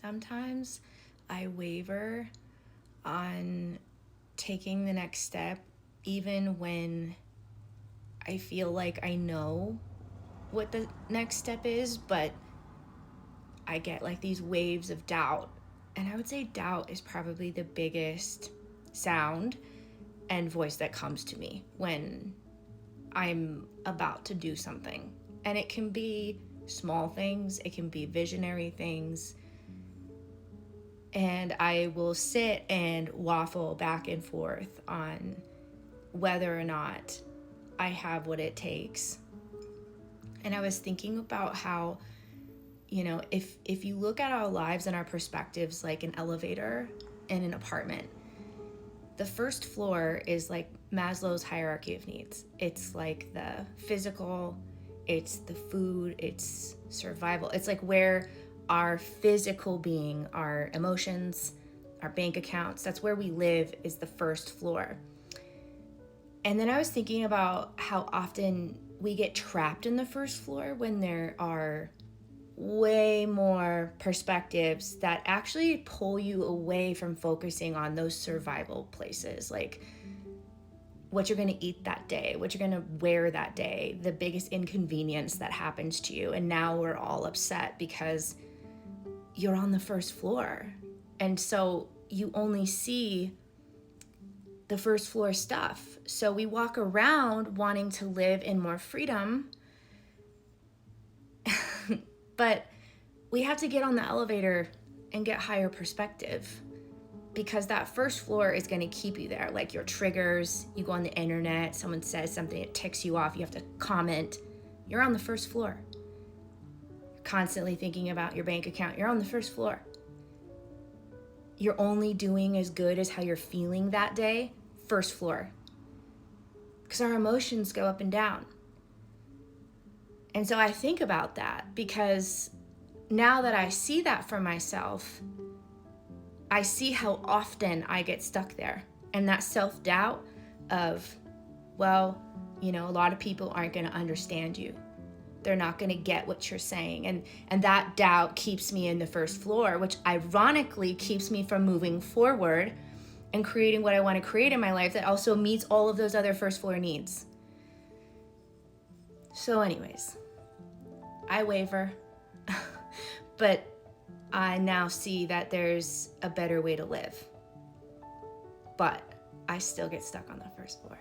sometimes I waver on taking the next step, even when I feel like I know what the next step is, but I get like these waves of doubt. And I would say doubt is probably the biggest sound and voice that comes to me when I'm about to do something. And it can be small things, it can be visionary things. And I will sit and waffle back and forth on whether or not I have what it takes. And I was thinking about how, if you look at our lives and our perspectives like an elevator in an apartment, the first floor is like Maslow's hierarchy of needs. It's like the physical, it's the food, it's survival. It's like where our physical being, our emotions, our bank accounts, that's where we live, is the first floor. And then I was thinking about how often we get trapped in the first floor when there are way more perspectives that actually pull you away from focusing on those survival places, like what you're going to eat that day, what you're going to wear that day, the biggest inconvenience that happens to you. And now we're all upset because you're on the first floor. And so you only see the first floor stuff. So we walk around wanting to live in more freedom, but we have to get on the elevator and get higher perspective, because that first floor is going to keep you there. Like your triggers, you go on the internet, someone says something, it ticks you off, you have to comment. You're on the first floor. You're constantly thinking about your bank account. You're on the first floor. You're only doing as good as how you're feeling that day. First floor. Because our emotions go up and down. And so I think about that, because now that I see that for myself, I see how often I get stuck there. And that self-doubt of, a lot of people aren't going to understand you. They're not going to get what you're saying. And that doubt keeps me in the first floor, which ironically keeps me from moving forward and creating what I want to create in my life that also meets all of those other first floor needs. So anyways, I waver, but I now see that there's a better way to live. But I still get stuck on the first floor.